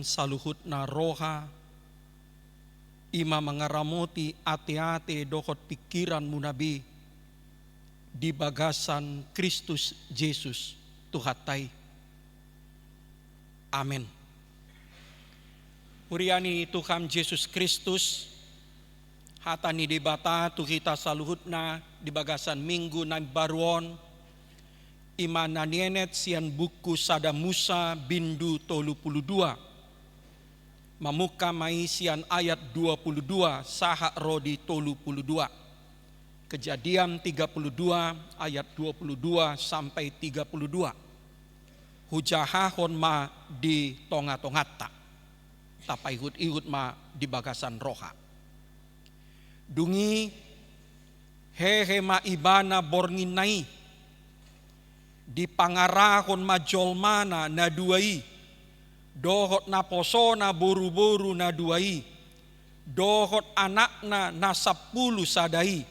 saluhutna roha, ima mengaramoti ate-ate dokot pikiran munabi di bagasan Kristus Yesus Tuhatai. Amin. Uriani Tuhan Yesus Kristus, hatani di bata tu kita saluhutna di bagasan minggu na baruon, ima nanienet sian buku sada Musa bindu 32. Mamuka maisian ayat 22 saha rodi 32. Kejadian 32 ayat 22 sampai 32. Hujahahon ma di tonga-tongata. Tapai ihut ma di bagasan roha. Dungi hehe ma ibana bornginai. Di pangarahon ma jolmana na duai. Dohot na posona boru-boru na duai. Dohot anakna na 10 sadai.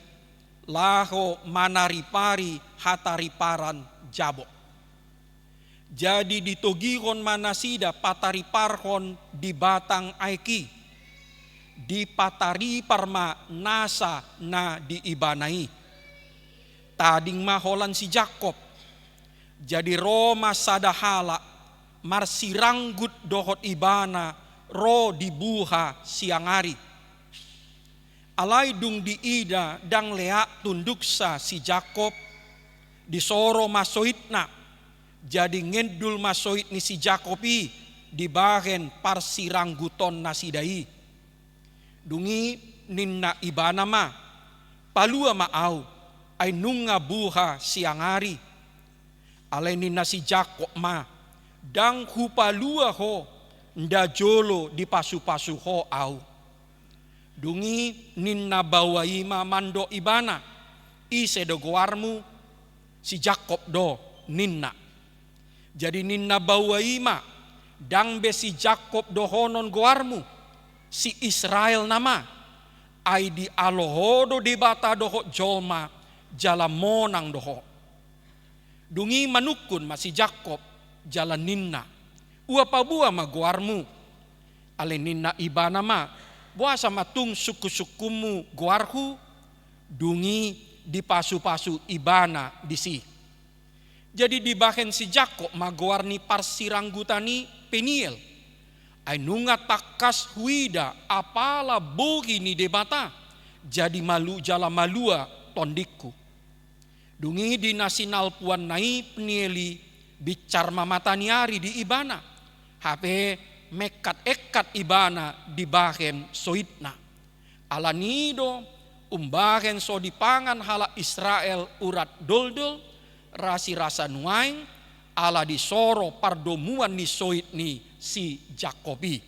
Laho manaripari hatariparan jabok. Jadi ditogihon manasida patariparhon di batang aiki. Di patariparma nasa na diibanai. Tading maholan si Jakob. Jadi Roma sadahala. Marsiranggut dohot ibana ro dibuha siangari. Alai dung di ida dang leak tunduksa si Jakob disoro masoitna. Jadi ngedul masoit ni si Jakobi di bahen parsirangguton nasidai. Dungi ninna ibana ma palua maau ay nunga buha siangari. Alai ninna si Jakob ma dang hupalua ho nda jolo di pasu-pasu ho au. Dungi ninna bawaima mando ibana ise do goarmu si Jakob do ninna. Jadi ninna bawaima dang be si Jakob do honon goarmu si Israel nama ai di alohodo di bata doho jolma jala monang doho. Dungi manukun masih Jakob jalan ninna uapa bua ma goarmu ale ninna ibana ma buasa matung suku-sukumu goarhu dungi di pasu-pasu ibana disi. Jadi di bahen si Jakob ma goarni parsiranggutani Peniel ay nunga takas huida apala bogi ni debata jadi malu jala malua tondikku. Dungi di nasinal puan nai Penieli bicar mamataniari di ibana. HP mekat-ekat ibana di bahen soitna. Alanido umbahen so dipangan hala Israel urat doldol. Rasi rasa nuaing ala disoro pardomuan ni soit ni si Jakobi.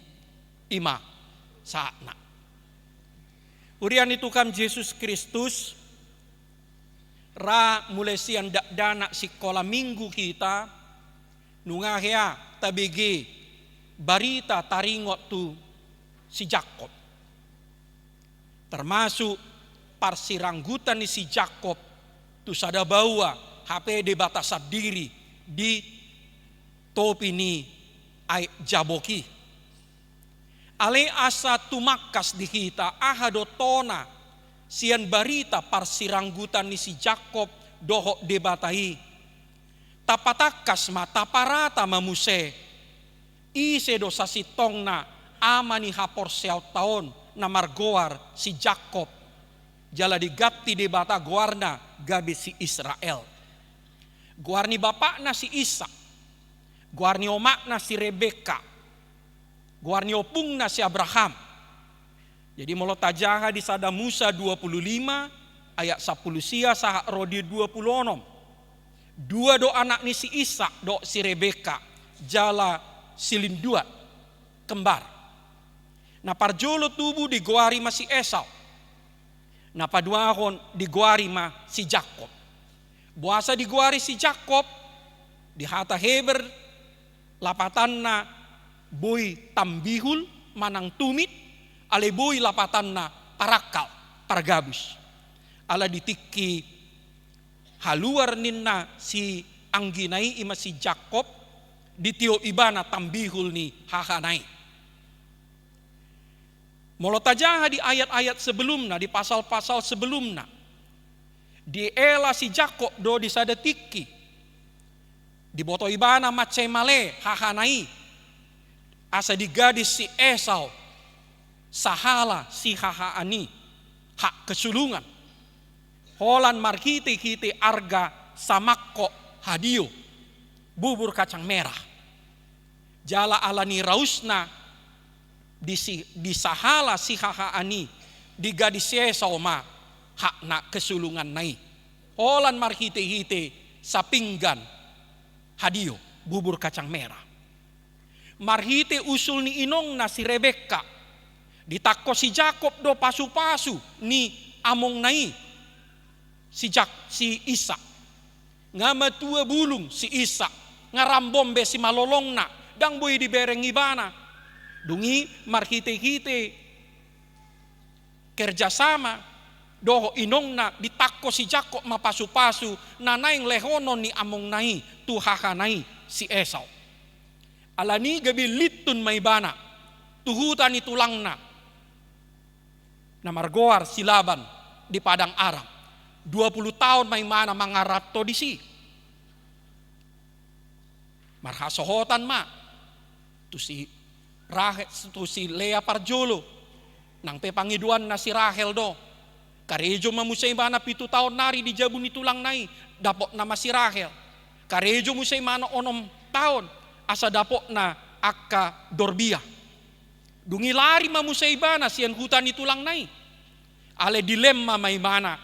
Ima saatna. Urian itu kan Yesus Kristus. Ra mulai sian dana sekolah minggu kita. Nungahya tabigi barita taringot tu si Jakob. Termasuk parsiranggutan ni si Jakob tu sada bawa HP de batasan diri di topi ni ai jaboki. Ale asa tumakas di kita ahado tona sian barita parsiranggutan ni si Jakob doho debatai. Tapatakas mata parata mamuse. Ise dosa si tongna amani hapor seau taon na margoar si Jakob. Jala digapti debata goarna gabi si Israel. Goarni bapakna si Ishak. Goarni omakna si Rebeka. Goarni opungna si Abraham. Jadi molo tajaha di sada Musa 25 ayat 10 sia saha rodi 26. Dua do anak ni si Ishak do si Rebeka jala silindua kembar. Na parjolo tubuh di goari ma si Esau. Na paduahon di goari ma si Jakob. Buasa di goari si Jakob di hata Heber lapatanna boy tambihul manang tumit ale boy lapatanna parakal pargabus. Ala ditiki haluar ninna si angginai ima si Jakob ditio ibana tambihul ni hahanai. Molotajaha di ayat-ayat sebelumnya, di pasal-pasal sebelumnya. Di ela si Jakob do di sadetiki. Di boto ibana macemale hahanai. Asa di gadis si Esau. Sahala si hahaani. Hak kesulungan. Holan markite-kite arga samakko hadio. Bubur kacang merah. Jala alani rausna. Di sahala si hahaani di gadis Esau ma hak nak kesulungan nai holan marhite-hite sapinggan hadio bubur kacang merah marhite usul ni inong na si Rebeka ditakko si Jakob do pasu-pasu ni among nai si Isa ngama tua bulung si Isa ngarambombe si malolong na dang boy di bereng ibana dungi marhite-hite kerjasama doho inong na ditakko si Jakob mapasu-pasu nanaing lehonon ni among nai tuhakanai si Esau alani gabi litun may bana tuhutan ni tulang na margoar si Laban di padang Aram 20 tahun may mana mangarap to disi marhasohotan ma tu si Lea Parjolo nang pepangiduan na si Rahel do karejo mamusay mana 7 tahun nari di jabun ni tulang nai dapok nama si Rahel karejo musay mana 6 tahun asa dapok na akka Dorbia dungi lari mamusay bana sian hutan ni tulang nai ale dilemma may mana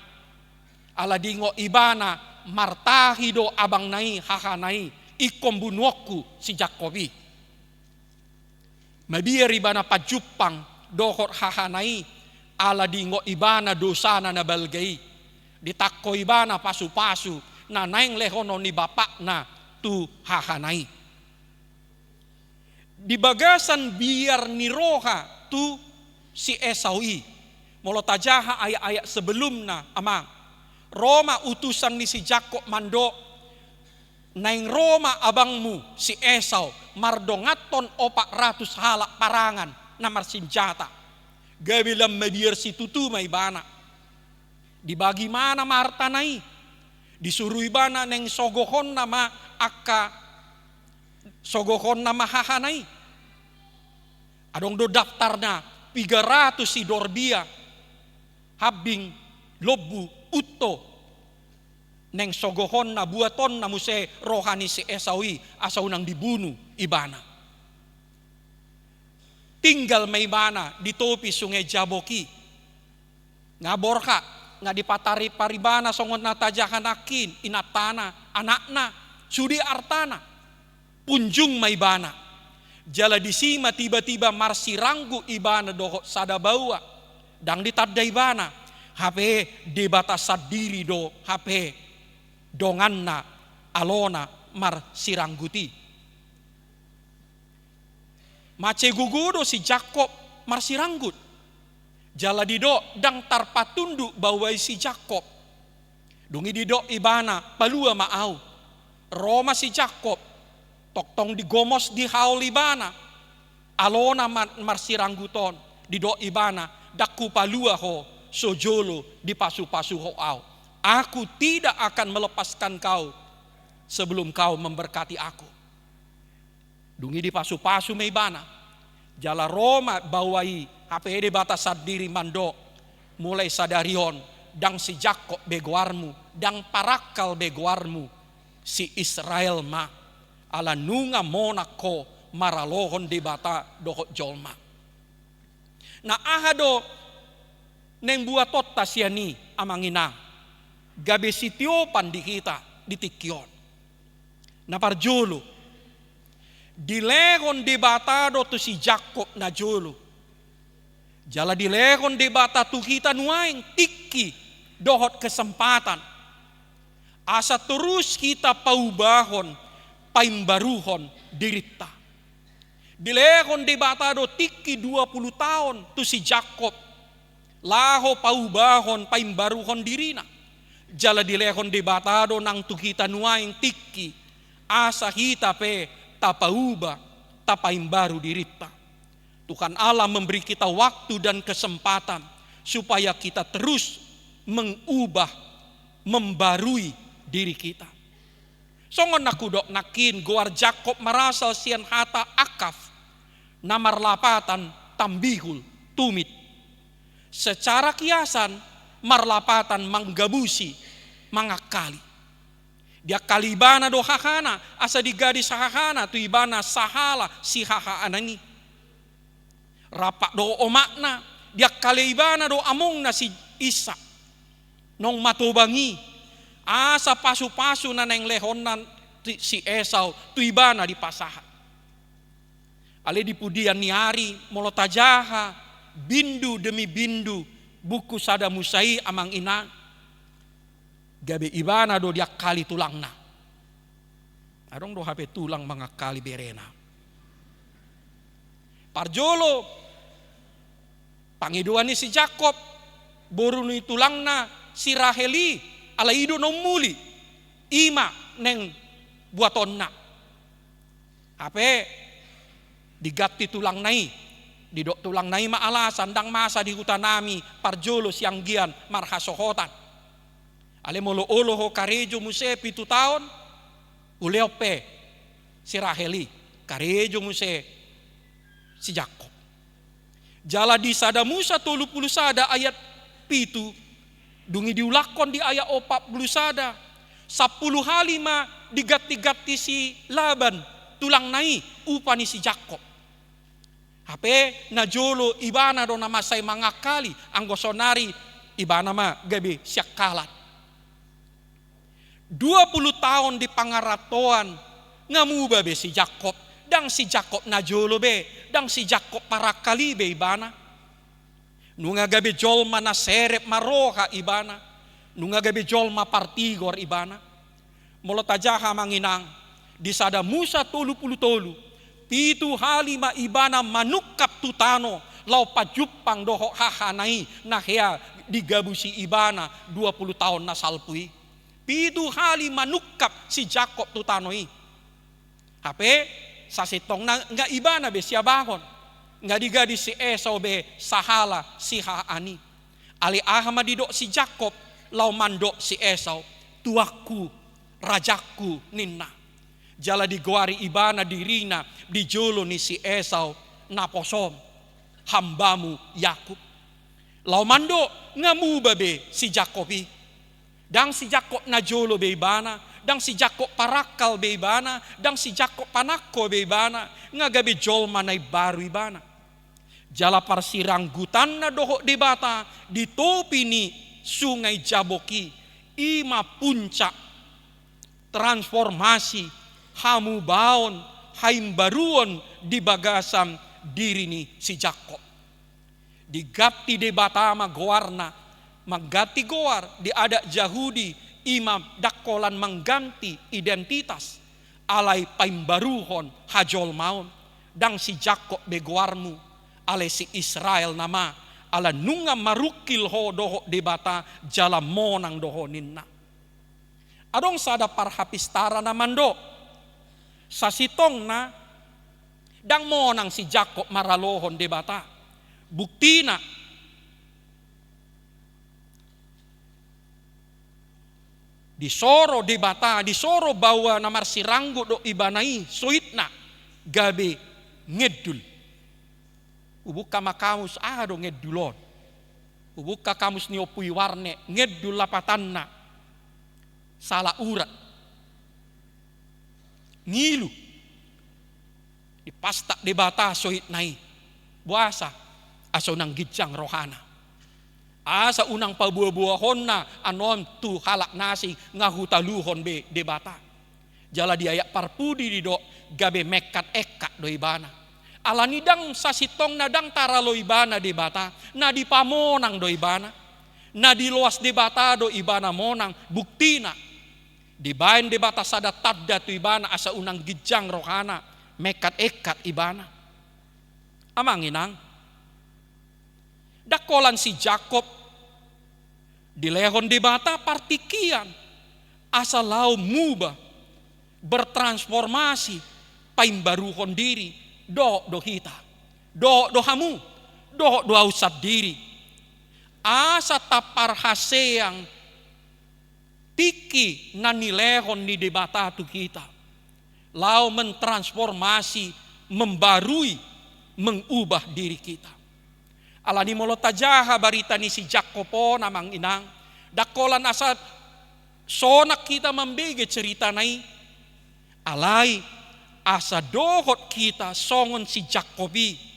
ala dingo ibana martahido abang nai hahanai ikom bunuokku si Jakobi mabiar ibana pajupang dohor hahanai ala dingo ibana dosana na balgai ditakko ibana pasu-pasu na naing lehono ni bapak na tu hahanai di bagasan biar ni roha tu si Esaui molotajaha ayat-ayat sebelumna amang Roma utusan ni si Jakob mando naing Roma abangmu si Esau mardongaton 400 halak parangan na marsinjata gabilam mabiar si tutu may bana dibagi mana martanai disuruh ibana neng sogohon nama akka sogohon nama hahanai adong do daftarna 300 si Dorbia habing lobu utto neng sogohon na buaton na muse rohani si Esaui asaw nang dibunuh ibana. Tinggal may bana di topi sungai Jaboki. Ngaborka nga dipatari paribana songon natajahan akin inatana anakna sudi artana punjung may bana. Jala disima tiba-tiba marsiranggu ibana doho sadabawa dang ditadda ibana hape debatasad diri do hape donganna alona mar sirangguti mace gugudo si Jakob mar siranggut jala dido dang tarpatundu bawai si Jakob dungi dido ibana palua maau Roma si Jakob toktong digomos di haul ibana alona mar sirangguton dido ibana dakku palua ho sojolo di pasu-pasu ho au aku tidak akan melepaskan kau sebelum kau memberkati aku. Dungi di pasu-pasu may bana. Jala Roma bawai HPD batasad diri mando. Mulai sadarion dang si Jakob begoarmu. Dang parakal begoarmu. Si Israel ma. Ala nunga monako maralohon di bata dohot jolma. Na ahado neng buatot tasyani amanginang. Gabe sitiopan di kita di tikyon. Na parjolo. Dilegon debatado tu si Jakob na jolo. Jala dilegon debata tu kita nuaing tiki dohot kesempatan. Asa terus kita paubahon paimbaruhon dirita. Dilegon debatado tiki 20 tahun tu si Jakob. Laho paubahon paimbaruhon dirina. Jala dilehon debatado nang tu kita nuaing tiki asa hita pe tapauba tapaimbaru dirita Tuhan Allah memberi kita waktu dan kesempatan supaya kita terus mengubah, membarui diri kita. Songon nakudok nakin goar Jakob merasa sian hata akaf namar lapatan tambihul tumit. Secara kiasan marlapatan manggabusi mangakali. Dia kalibana do hahana asa digadi sahahana tu ibana sahala si hahaanani. Rapak do omakna dia kalibana do amongna si Isa nong matobangi asa pasu-pasu na neng lehonan si Esau tu ibana di pasaha. Ale dipudian niari molotajaha bindu demi bindu buku sada musai amang ina gabe ibana do dia kali tulangna. Adong do hape tulang mga kali berena. Parjolo pangiduan ni si Jakob boruni tulangna si Raheli ala ido no muli ima neng buatonna. Hape digati tulang nai didok tulang nai maala sandang masa di hutanami parjolo siang gian marhasohotan. Ale molo olo ho karejo muse 7 tahun uleope si Raheli karejo muse si Jakob. Jala di sada Musa 30 sada ayat pitu dungi diulakon di ayat 40 sada 10 halima digati-gati si Laban tulang nai upani si Jakob. Hape najolo ibana do namasay mangakali anggosonari ibana ma gabi siak kalat. 20 tahun di pangaratoan ngamuba be si Jakob dang si Jakob najolo be dang si Jakob parakali be ibana. Nunga gabi jolma na serep maroha ibana. Nunga gabi jolma partigor ibana. Molotajaha manginang di sada Musa 30 tolu pitu halima ibana manukap tutano lau pajupang doho hahanai nahea digabusi ibana 20 tahun na salpui. Pitu hali manukap si Jakob tutanoi. Hape sasitong na nga ibana be siya bangon. Nga digadi si Esau be sahala si haani. Ali ahama didok si Jakob lau mandok si Esau tuaku rajaku ninna. Jala digwari ibana dirina dijolo ni si Esau naposom hambamu Yakub. Lau mandok ngamu babe si Jakobi. Dang si Jakob najolo beibana, dang si Jakob parakal beibana, dang si Jakob panako beibana, ngagabi jolma nai baru ibana. Jala parsiranggutan na doho debata di topi ni sungai Jaboki, ima puncak transformasi hamu baon haim baruon di bagasam diri ni si Jakob. Digapti debata magoarna mengganti goar di adat Yahudi imam dakolan mengganti identitas alai paimbaruhon hajol maun dang si Jakob begoarmu alai si Israel nama ala nunga marukil ho doho debata jala monang doho ninna. Adong sada parhapistara namando sasitong na dang monang si Jakob maralohon debata buktina disoro debata, disoro bawa namar siranggo do ibanai suitna gabe ngedul. Ubuka makamus do ngedulon. Ubuka kamus ni opui warne ngedul lapatanna. Salah urat. Ngilu. Dipastak debata suitnai. Buasa aso nang gijang rohana. Asa unang pabuah-buahon na anon tu halak nasi ngahutaluhon be debata. Jala diayak parpudi di do gabe mekat ekak do ibana. Alanidang sasitong nadang taralo ibana debata. Na di pamonang do ibana. Na di luas debata do ibana monang buktina. Dibain debata sada tadda tu ibana asa unang gijang rohana mekat ekat ibana. Amang inang. Dakolan si Jakob dilehon debata partikian asa lau muba bertransformasi paimbaruhon diri do hita dohamu, doa usat diri. Asa tapar haseang tiki nanilehon ni debata tu kita. Lau mentransformasi, membarui, mengubah diri kita. Alani molo tajaha barita ni si Jakopo namang inang. Dakolan asa sonak kita membege cerita nai. Alai asa dohot kita songon si Jakobi.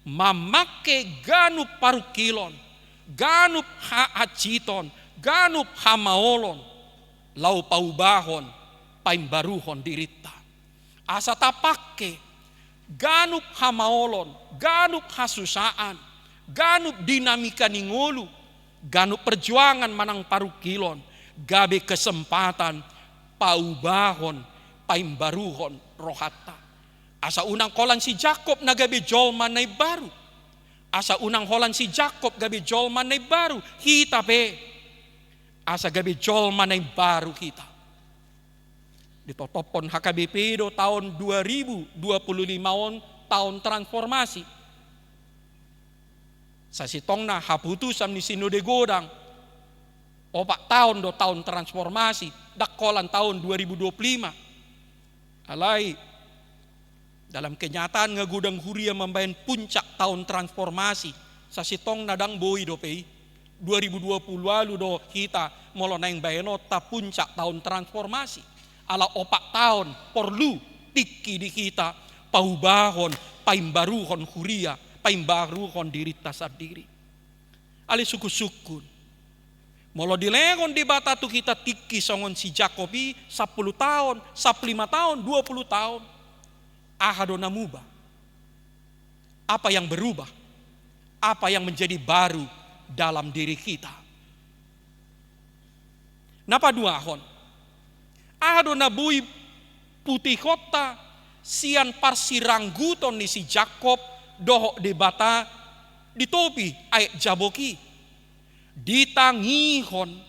Mamake ganup parukilon, ganup haaciton, ganup hamaolon. Lau paubahon, paimbaruhon dirita. Asa tapake ganup hamaolon, ganup hasusaan, ganup dinamika ningolu, ganup perjuangan manang parukilon, gabe kesempatan paubahon, paimbaruhon rohata. Asa unang kolan si Jakob na gabe jolman na baru. Asa unang holan si Jakob gabe jolman na baru. Kita pe. Asa gabe jolman na baru kita. Ditotopon HKBP do tahun 2025 tahun transformasi. Sa sitong na haputusan ni Sinode Godang. 4 tahun do tahun transformasi. Dakolan tahun 2025. Alai dalam kenyataan ngagudang huria membayan puncak tahun transformasi. Sa sitong nadang boi do pei. 2020 lalu do kita molo naing bayanota puncak tahun transformasi. Ala 4 tahun perlu tiki di kita paubahon, paimbaruhon huria, paimbaruhon diri tasar diri. Ali suku-sukun. Molo dilengon di bata tu kita tiki songon si Jakobi 10 tahun, 15 tahun, 20 tahun. Ahado namuba. Apa yang berubah? Apa yang menjadi baru dalam diri kita? Napa dua hon? Ahado nabui putih kota sian parsirangguton ni si Jakob dohok di bata di topi ayat jaboki. Ditangihon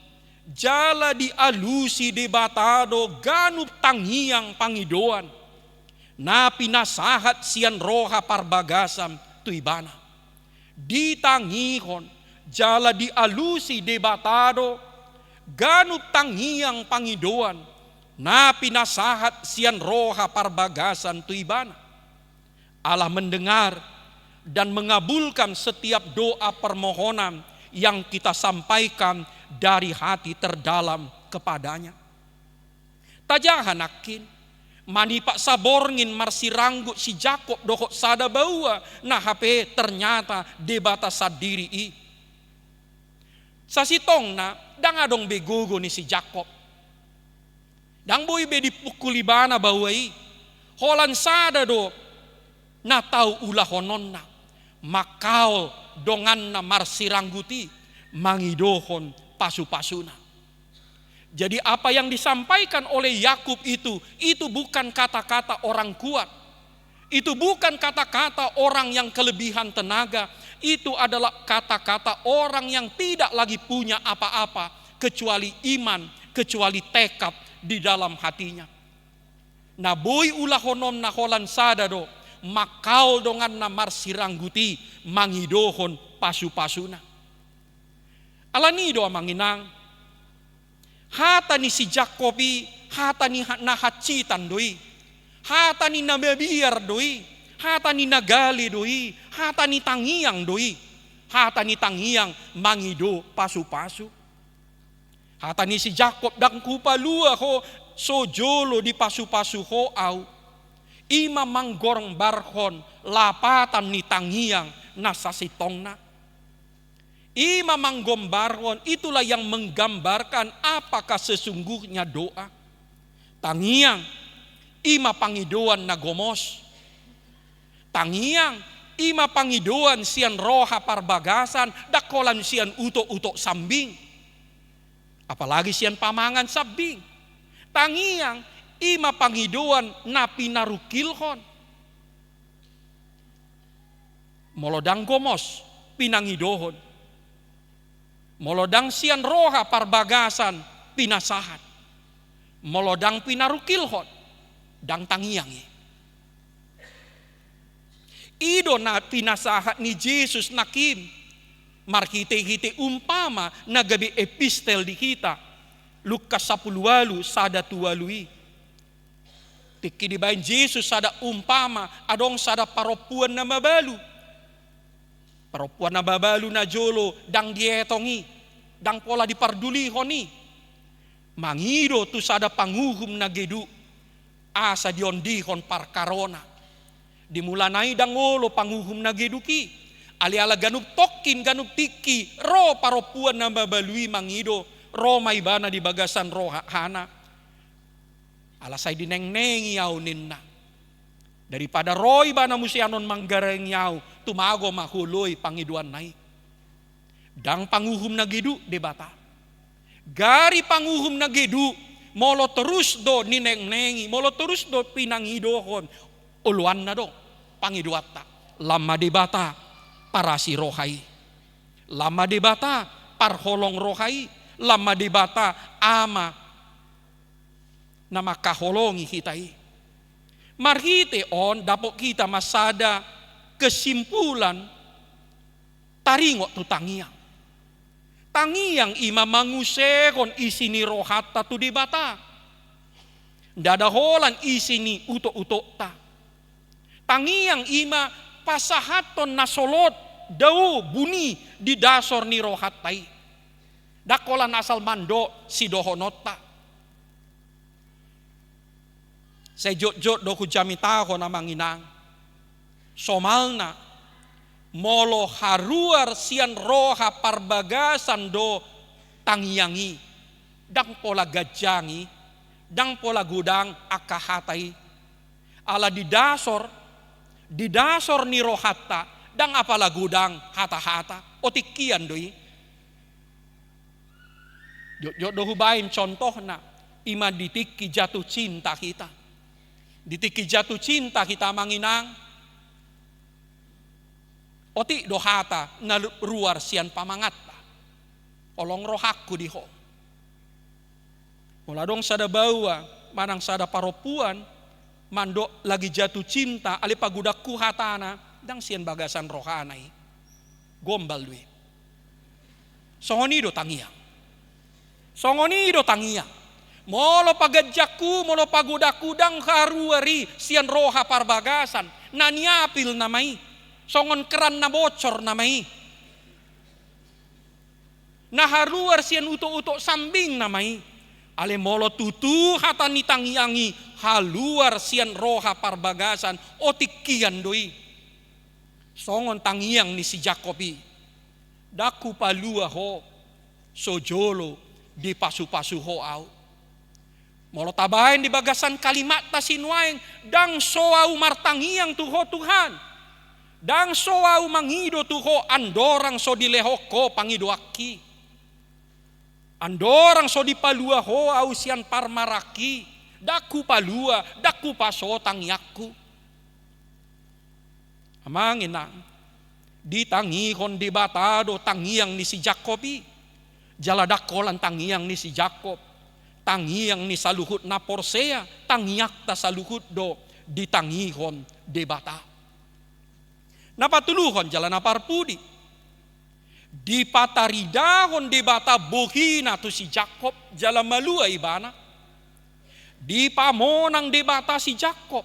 jala di alusi di batado ganup tangiang pangidoan. Na pinasahat sian roha parbagasam tuibana. Ditangihon jala di alusi di batado ganup tangiang pangidoan. Na pinasahat sian roha parbagasan tuibana. Allah mendengar dan mengabulkan setiap doa permohonan yang kita sampaikan dari hati terdalam kepadanya. Tajahanakin mani pak saborngin marsiranggut si Jakob dohok sada baua nah HP ternyata debata sadiri i. Sasitong na dangadong begogo ni si Jakob. Dang boy be dipukuli bana bawai. Holan sada do na tau ulah honon na. Makau dongan na marsirangguti mangidohon pasu-pasuna. Jadi apa yang disampaikan oleh Yakub itu bukan kata-kata orang kuat. Itu bukan kata-kata orang yang kelebihan tenaga. Itu adalah kata-kata orang yang tidak lagi punya apa-apa kecuali iman, kecuali tekad di dalam hatinya. Na boy ulah honon na holan sadado makau dongan na marsirangguti mangidohon pasu-pasuna. Alani do manginang hata ni si Jakobi hata ni na hacitan doi hata ni na bebiar doi hata ni nagali doi hata ni tangiang doi hata ni tangiang mangido pasu-pasu. Hata ni si Jakob dang kupalua ho sojolo di pasu-pasu ho au. Ima manggorong barhon lapatan ni tangiang nasa sitongna. Ima manggombarhon itulah yang menggambarkan apakah sesungguhnya doa. Tangiang ima pangidoan na gomos. Tangiang ima pangidoan sian roha parbagasan dakolan sian utok-utok sambing. Apalagi sian pamangan sabing. Tangiang ima pangidoan na pinarukilhon. Molodang gomos pinangidohon. Molodang sian roha parbagasan pinasahat. Molodang pinarukilhon dang tangiang. Ido na pinasahat ni Jesus nakim. Markite-kite umpama nagabi epistel di kita. Lukas 10:8 sada tuwalui. Tiki dibayin Jesus sada umpama adong sada paropuan na mabalu. Paropuan na babalu na jolo dang dietongi, dang pola diparduli honi. Mangido tu sada panguhum na gedu, asa diondihon parkarona. Dimulanai dangolo panguhum na gedu ki, ali-ala ganub tokin ganub tiki, ro paropuan na babalui mangido, ro maibana di bagasan ro hana. Alasay dineng-nengi yaw ninna. Daripada roy ba na musyanon manggareng yaw, tumago mahuloy pangiduan nai. Dang panguhum na gidu, debata. Gari panguhum na gidu, molo terus do nineng-nengi, molo terus do pinangidohon, uluan na do, pangiduata. Lama debata, para si rohai. Lama debata, parholong rohai. Lama debata, ama, na makaholongi hitai. Marhite on dapok kita masada kesimpulan taringo tu tangiang. Tangiang ima mangusekon isini rohata tu dibata. Dada holan isini uto-uto ta. Tangiang ima pasahaton nasolot dau buni di dasor ni rohatai. Dakolan asal mando si dohonota. Saya jot-jot doku jamitaho na manginang. Somalna molo haruar sian roha parbagasan do tangiangi. Dang pola gajangi, dang pola gudang akahatai. Ala di dasor ni rohata, dang apala gudang hata-hata. Otikian doi. Jot-jot doku baim contohna, ima ditiki jatuh cinta kita. Ditiki jatuh cinta kita manginang. Oti dohata na ruar sian pamangatta. Olong rohakku diho. Mula dong sada bawa, manang sada paropuan, mando lagi jatuh cinta, ali pagudakku hatana, dang sian bagasan rohanai. Gombal duit. Songonido tangiang. Songonido tangiang. Molo pagajjaku, molo pagudaku dang haruari sian roha parbagasan. Naniapil namai. Songon keran na bocor namai. Naharuar sian uto-uto sambing namai. Ale molo tutu hata ni tangiangi haluar sian roha parbagasan otikian doi. Songon tangiang ni si Jakobi. Daku palua ho sojolo di pasu-pasu ho au. Molo tabahin di bagasan kalimat tasinwaeng dang soau martangiang tuho Tuhan. Dang soau mangido tuho andorang so dilehoko pangidoaki. Andorang so dipalua ho au sian parmaraki. Daku palua, daku paso tangiakku. Amanginang ditangihon di batado tangiang ni si Jakobi. Jaladakolan tangiang ni si Jakob. Tangiang ni saluhut na porsea, tangiak ta saluhut do ditangihon debata. Napatuluhon jalan aparpudi. Dipataridahon debata bohina tu si Jakob jalan malua ibana. Dipamonang debata si Jakob.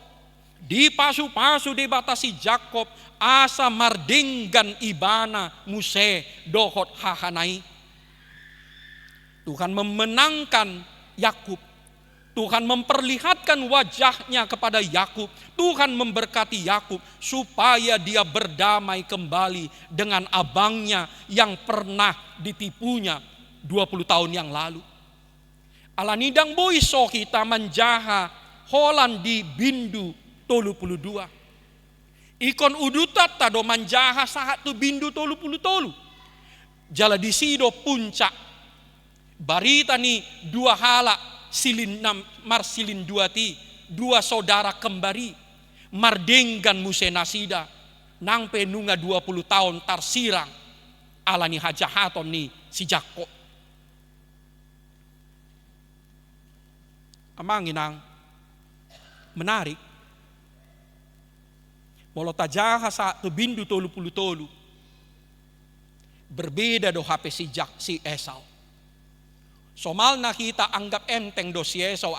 Dipasu-pasu debata si Jakob asa mardenggan ibana muse dohot hahanai. Tuhan memenangkan Yakub. Tuhan memperlihatkan wajahnya kepada Yakub. Tuhan memberkati Yakub supaya dia berdamai kembali dengan abangnya yang pernah ditipunya 20 tahun yang lalu. Alanidang boiso kita manjaha holan di bindu 32. Ikon udutat tado manjaha sahat tu bindu 30. Jala disido puncak. Barita ni dua hala silin marsilin duati, dua saudara kembari mardenggan musenasida nang penunga 20 tahun tarsirang alani hajahaton ni si Jakob. Amanginang menarik. Molo tajaha sa tu bindu tolu puluh tolu. Berbeda do HP si Esau. Somal na kita anggap enteng do si Esau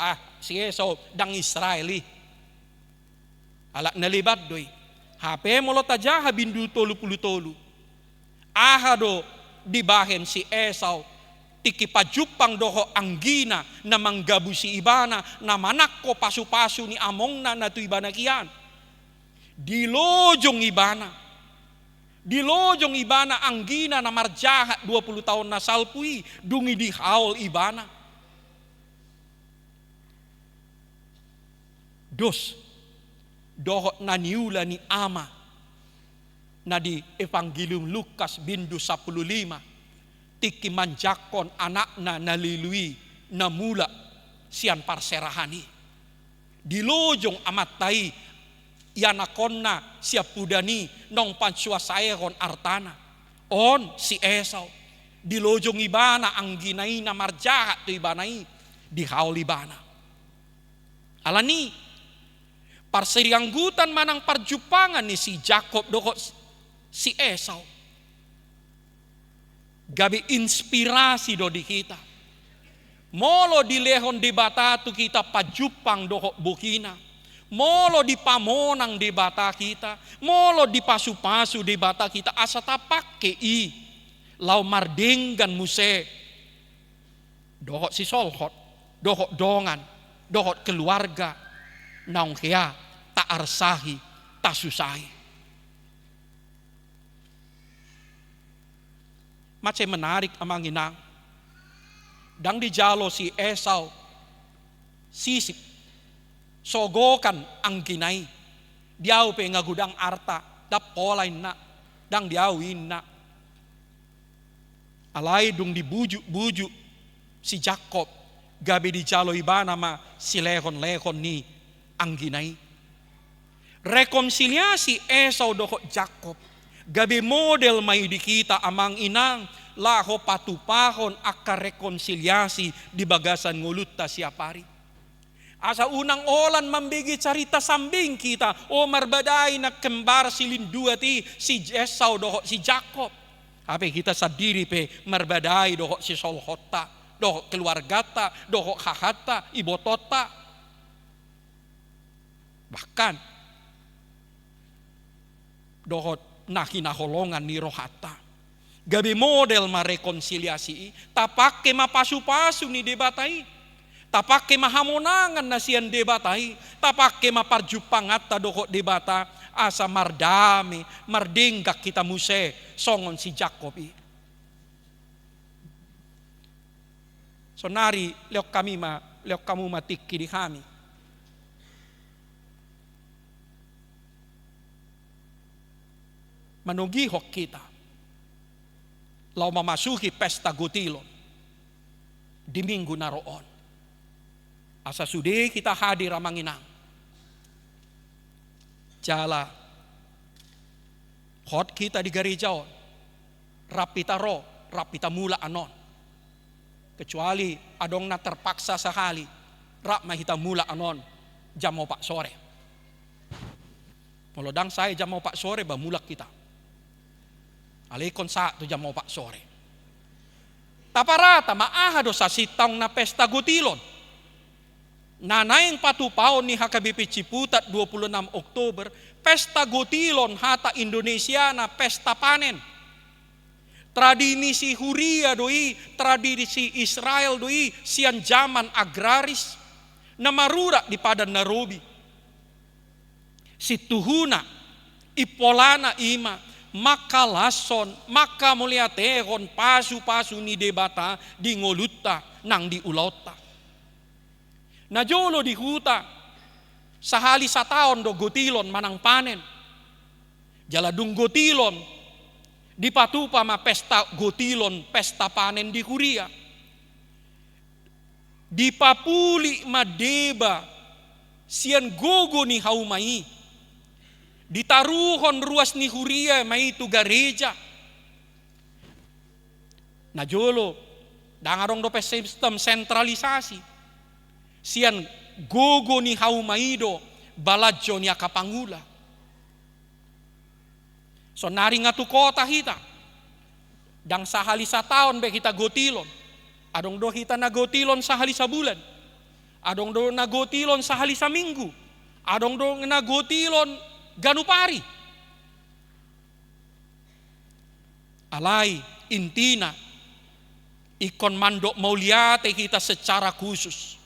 dang Israeli. Alak nalibat doi. HP molo tajaha bindu tolu puluh tolu. Aha do dibahen si Esau. Tiki pajupang doho anggina na manggabu si ibana na manakko pasu-pasu ni amongna na tu ibana kian. Dilojong ibana anggina na marjahat 20 tahun na salpui dungi di haul ibana. Dos doho naniula ni ama na di Evangelium Lukas bindu 15 tiki manjakon anakna nalilui na mula sian parserahani. Dilojong amatai yanakonna siap pudani nong pansuasaeron artana. On si Esau dilojong ibana angginai na marjahat tu ibanai di haul ibana. Alani parsirianggutan manang parjupangan ni si Jakob doko si Esau. Gabi inspirasi do di kita. Molo dilehon di batatu kita pajupang doko bukina. Molo di pamonang di bata kita, molo di pasu-pasu di bata kita, asa tapake i lau mardenggan muse dohot si solhot, dohot dongan, dohot keluarga, naung kea tak arsahi, tak susahi. Macam menarik amang inang, dang dijalo si Esau, sisip. Sogokan ang ginay. Diaw pe nga gudang arta. Dapolay na. Dang diawin na. Alay dung dibuju-buju si Jacob. Gabi di jalo iba nama si lehon-lehon ni ang ginay. Rekonsiliasi Esau doko Jacob. Gabi model may dikita amang inang. Laho patupahon aka rekonsiliasi di bagasan ngulutta siapari. Asa unang olan mambigi carita sambing kita. O marbadai na kembar silin dua ti si Esau doho si Jacob. Ape kita sadiri pe marbadai doho si Solhota, doho keluargata, doho hahata, ibotota. Bahkan doho nakinaholongan ni rohata. Gabi model marekonsiliasi, tapake mapasu-pasu ni debatai. Tapake mahamonangan na siyan debatai, tapake maparjupangat doko debata, asa mardami, mardinggak kita muse, songon si Jacob. So nari, leok kamu matiki di kami. Manugihok kita, lau memasuki pesta gutilon, di minggu naroon. Asa sudi kita hadir amanginang. Jala. Hot kita di gereja. Rapita mula anon. Kecuali adong na terpaksa sekali. Rap mahita mula anon. Jam 4 sore. Molodang saya jam 4 sore mulak kita. Alekon sa to jam 4 sore. Taparata maaha do sa sitang na pesta gutilon. Nanayang patupaw ni HKBP Ciputat 26 Oktober, pesta gutilon hata Indonesia na pesta panen. Tradisi Huria doi, tradisi Israel doi, sian zaman agraris na marura di padan Nairobi. Si Tuhuna, ipolana ima, maka lason, maka muliatehon pasu-pasu ni debata di ngoluta nang di ulauta. Najolo di huta sahali sa taon do gutilon manang panen. Jaladung gutilon di patupa ma pesta gutilon pesta panen di Huria. Di papuli madeba sian gogo ni haumai. Ditaruhon ruas ni Huria mai tu gereja. Najolo dangarong do sistem sentralisasi. Sian gogo ni haumaido baladjo ni akapangula. So nari ngatu kota hita. Dang sahali sa taon be kita gotilon. Adong do hita na gotilon sahali sa bulan. Adong do na gotilon sahali sa minggu. Adong do na gotilon ganupari. Alay intina ikon mandok mauliate kita secara khusus.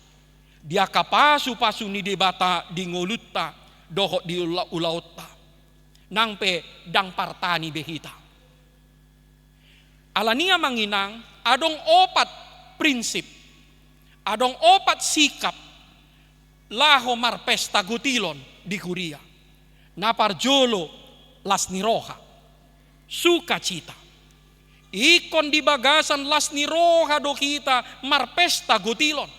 Dia kapasu-pasu ni debata di ngolutta dohok di ulautta. Nangpe dang partani behita. Alania manginang adong opat prinsip. Adong opat sikap laho marpesta gutilon di kuria. Naparjolo lasniroha. Sukacita. Ikon di bagasan lasniroha do kita marpesta gutilon.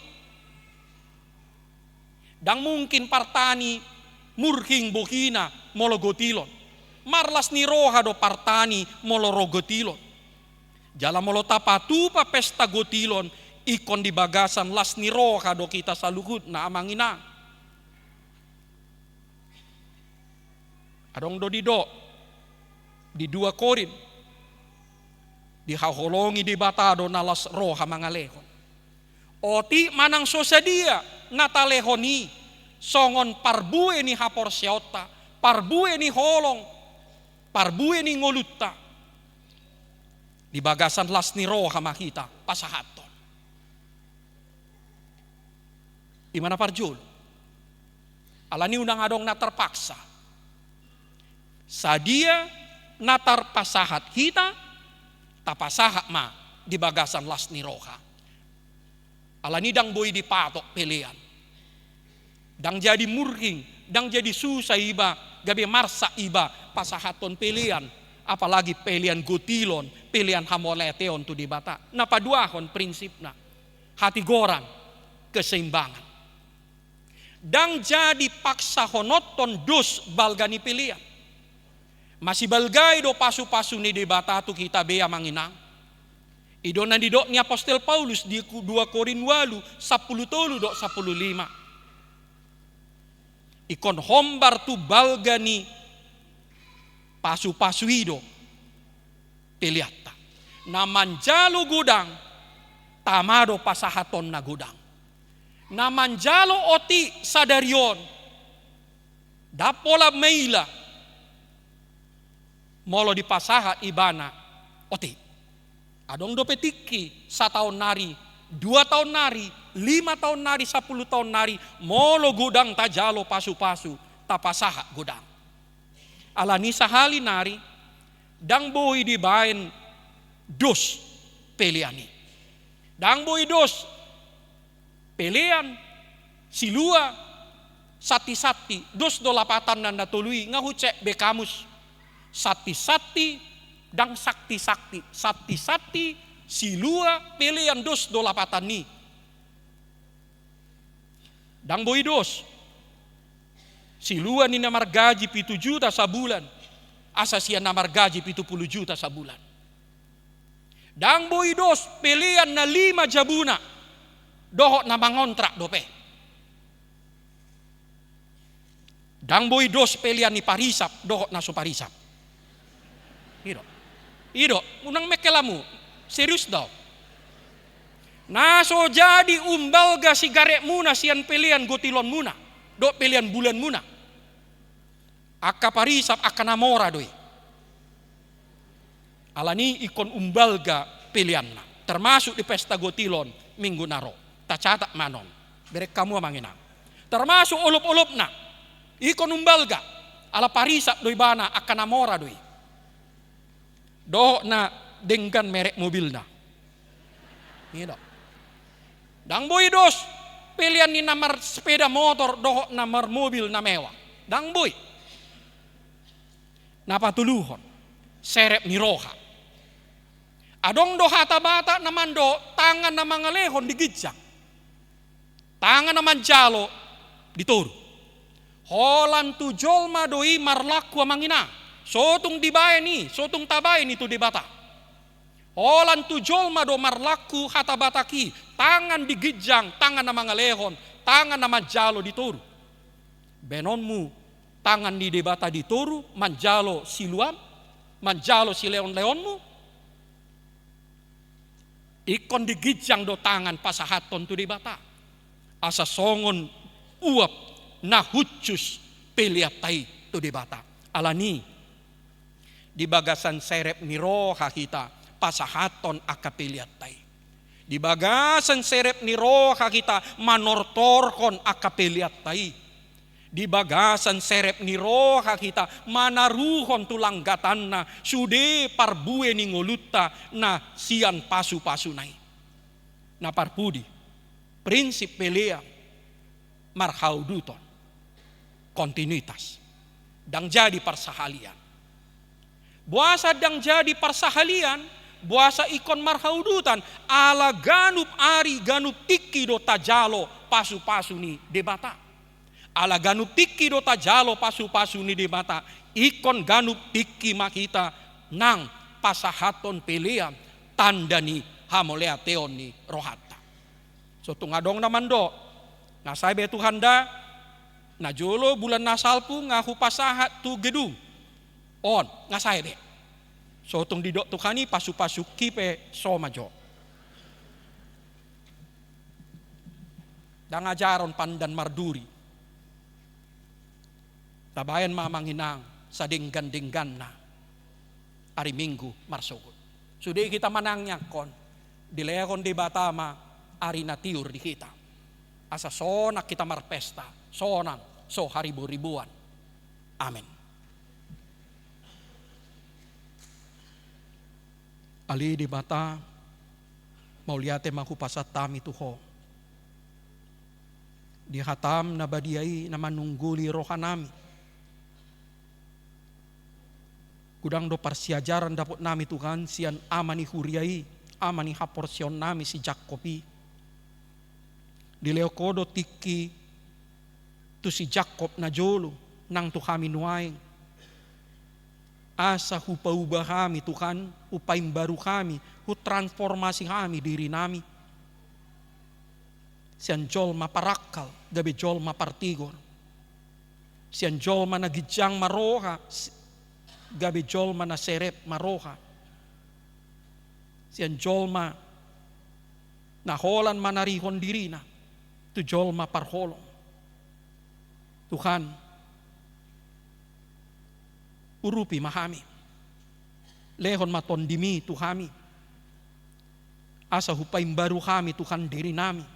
Dang mungkin partani murking bokina molo gotilon. Marlas ni roha do partani molo rogotilon. Jala molo tapatupa pesta gotilon ikon di bagasan las ni roha do kita saluhut na amangina. Adong do di 2 Korin di haholongi di batado na las roha mangalehon. Oti manang sosadia natalehoni songon parbue ni hapor siota, parbue ni holong, parbue ni ngolutta. Di bagasan las ni roha makita pasahaton. Di mana parjul? Alani unang adong na terpaksa. Sadia natar pasahat kita, tapasahat ma di bagasan las ni roha. Alani dang boy dipatok pelean. Dang jadi murking, dang jadi susah iba, gabi marsa iba, pasahaton pelean. Apalagi pelean gotilon, pelean hamoleteon tu di bata. Napaduahon prinsipna. Hati gorang, keseimbangan. Dang jadi paksa honoton dos balgani pelean. Masih balgai do pasu-pasu ni di bata tu kita bea manginang. Ido na didok ni Apostel Paulus di 2 Korin 8, 10 do 15. Ikon hombar tu balgani pasu-pasu ido peliata. Namanjalo gudang tamado pasahaton na gudang. Namanjalo oti sadarion dapola meila molo di pasahat ibana oti. Adong do petiki 1 tahun nari, 2 tahun nari, 5 tahun nari, 10 tahun nari, molo gudang tajalo pasu-pasu, tapasaha gudang. Alani sahali nari, dang boy di bain dos peliani. Dang boy dos pelian, silua, sati-sati, dos do lapatan nanda tului, ngahucek bekamus, sati-sati, dang sakti-sakti, sati-sati, silua, pelean dos do lapatan ni. Dang boy dos, silua ni namar gaji 7 juta sabulan, asasian namar gaji 70 juta sabulan. Dang boy dos, pelean na 5 jabuna, dohok na mangontrak dope. Dang boy dos, pelean ni parisap, dohok na so parisap. Ido, unang mekelamu, serius daw. Naso jadi umbalga sigaret muna sian pelian gotilon muna, do pelian bulan muna. Akka parisap akka namora doi. Alani ikon umbalga pelianna, termasuk di pesta gotilon minggu naro. Tacatak manon, berek kamu amangina. Termasuk ulup-ulupna, ikon umbalga, ala parisap doi bana akka namora doi. Dohok na denggan merek mobilna. Ini dang boy dos pilihan ni namar sepeda motor dohok namar mobil na mewah. Dang boy. Napa tuluhon serep ni roha. Adong do hata bata naman do tangan na mangalehon digijang. Tangan naman jalo dituru. Holan tu jolma doi marlaku amangina. Sotong dibae ni, sotong tabae ni tu di bata. Holan tu jolma do marlaku hata bataki, tangan digijang, tangan na mangalehon, tangan na manjalo dituru. Benonmu tangan di debata dituru, manjalo siluam, manjalo si leon-leonmu. Ikon digijang do tangan pasahaton tu di bata. Asa songon uap na hucus peliatai tu di bata. Alani di bagasan serep ni roha kita pasahaton akapeliatai. Di bagasan serep ni roha kita manortorkon akapeliatai. Di bagasan serep ni roha kita manaruhon tulang gatanna sude parbue ni ngoluta na sian pasu-pasunai. Na parpudi prinsip pelea marhauduton kontinuitas dang jadi parsahalian. Buasa dang jadi parsahalian, buasa ikon marhaudutan ala ganup ari ganup tiki do tajalo pasu-pasu ni debata. Ala ganup tiki do tajalo pasu-pasu ni debata. Ikon ganup tiki makita nang pasahaton pelea tanda ni hamolea teon ni rohata. So tungadong naman do nasabe Tuhan da na jolo bulan nasalpu ngahu pasahat tu gedung on ngasabe. So tung didok tukani pasu-pasu kipe so majo. Dan ajaron pandan marduri. Tabayan mamanghinang sa dinggan-dinggan na ari minggu marsugot. Sudah kita manangnya kon dilekon di batama ari natiur di kita. Asa sonak kita marpesta, sonang so haribu-ribuan. Amin. Ali di bata mau liate mahupasat tami tuho. Di hatam na badiai na manungguli rohanami. Kudang do parsiajaran dapot nami Tuhan sian amani huriai, amani haporsion nami si Jakopi. Di leokodo tiki tu si Jakob na jolo nang tu kami nuaing. Asa hupa-ubah kami Tuhan, upaim baru kami, hu transformasi kami diri nami. Sian jol maparakal, gabi jol mapartigor. Sian jol managijang maroha, gabi jol mana serep maroha. Sian jol ma naholan manarihon dirina. Tu jol ma parholong. Tuhan urupi mahami. Lehon matondimi Tuhami. Asa hupaim baru kami Tuhan diri nami.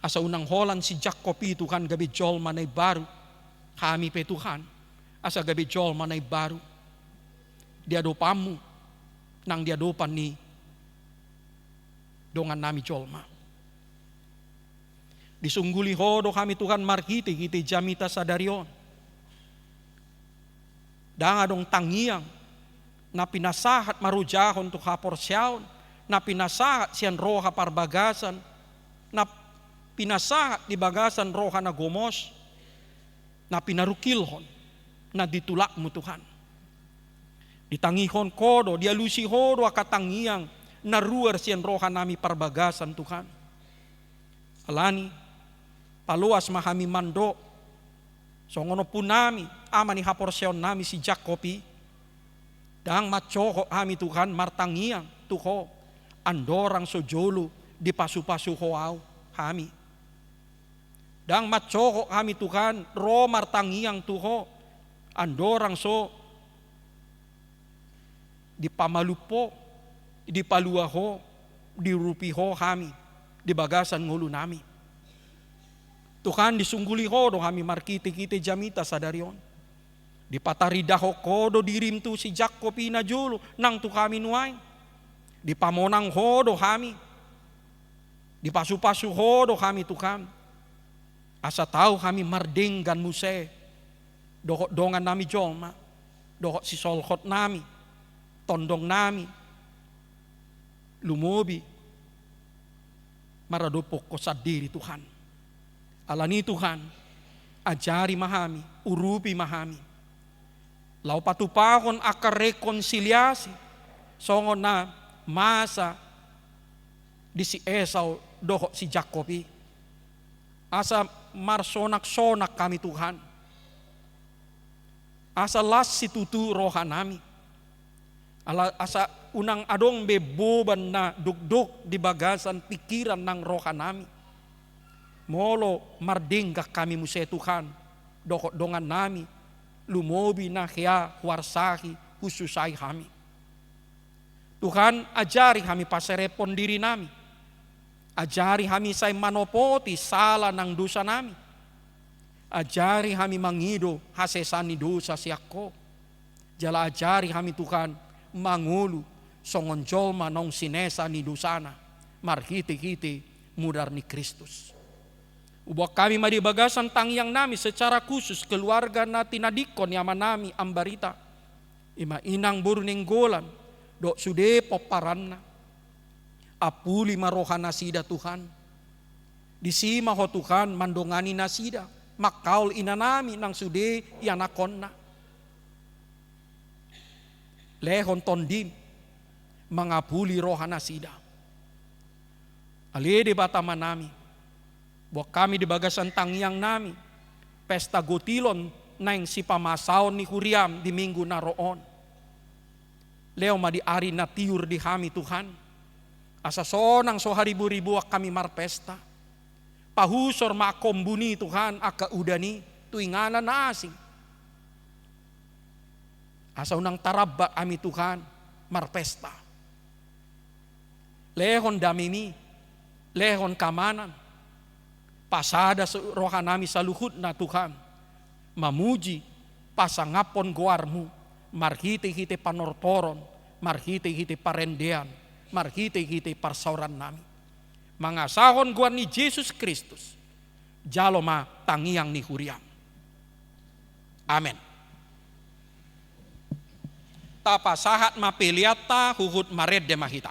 Asa unang holan si Jakopi Tuhan gabi jol manay baru. Kami pe Tuhan. Asa gabi jol manay baru. Diadopamu nang diadopan ni dongan nami jolma. Disungguli hodo kami Tuhan markiti kiti jamita sadarion. Danga dong tangiang na pinasahat marujahon tu haporsyaon, na pinasahat siyan roha parbagasan, na pinasahat di bagasan roha na gomos, na pinarukilhon na ditulak mo Tuhan. Ditangihon kodo, dialusi hodo akatangiang na ruar siyan roha nami parbagasan Tuhan. Alani, paluas mahami mando, songono po nami, ama ni haporsyon nami si Jakopi, dang matsoko kami Tuhan martangiang tuho, andorang sojolo di pasu-pasu hoaw kami. Dang matsoko kami Tuhan, ro martangiang tuho, andorang so di pamalupo, di paluaho, di rupiho kami, di bagasan ngulo nami. Tuhan disungguli ho do kami markiti-kiti jamita sadarion. Di pataridaho kodo dirim tu si Jakopi na julu nang tu kami nuay. Di pamonang ho do kami. Di pasu-pasu ho do kami Tuhan. Asa tahu kami mardinggan muse. Dohot dongan nami jolma. Dohot si solhot nami. Tondong nami. Lumobi. Maradopok ko sa diri Tuhan. Alani Tuhan, ajari mahami, urupi mahami. Lau patupahon akar rekonsiliasi, songon na masa di si Esau doho si Jakopi. Asa marsonak-sonak kami Tuhan. Asa las si tutu roha nami. Asa unang adong beban na dugduk di bagasan pikiran ng rohanami. Molo mardingga kami mo sa Tuhan, dokot dongan nami, lumobi na kaya warsahi hususay kami. Tuhan, ajari kami pasarepon diri nami. Ajari kami say manopoti sala ng dosa nami. Ajari kami mangido hasesan ni dosa siyako. Jala ajari kami Tuhan mangulu songonjol manong sinesa ni dosana. Marhiti-hiti mudar ni Kristus. Ubak kami madibagasan tangyang nami secara khusus keluarga na tinadikon yaman nami ang barita. Ima inang burning golan, do sude poparan na. Apuli marohan nasida Tuhan. Disima ho Tuhan mandongani nasida. Makaul ina nami nang sude yanakon na. Lehon tondim, mangapuli rohan nasida. Alede bataman nami. Buat kami di bagasan tangyang nami, pesta gotilon nang si pamasaon ni Huriam di minggu na roon. Leo madi ari na tiur di kami Tuhan. Asa sonang so haribu-ribu kami marpesta. Pahusor makombuni Tuhan aka udani tuingana na asing. Asa unang tarabba kami Tuhan marpesta. Lehon damimi, lehon kamanan. Pasada rohanami sa luhut na Tuhan. Mamuji pasangapon guarmu. Marhiti-hiti panortoron. Marhiti-hiti parendean. Marhiti-hiti parsauran nami. Mangasahon guan ni Jesus Kristus. Jaloma tangiang ni Huriam. Amen. Tapasahat mapiliata huhut mared de mahita.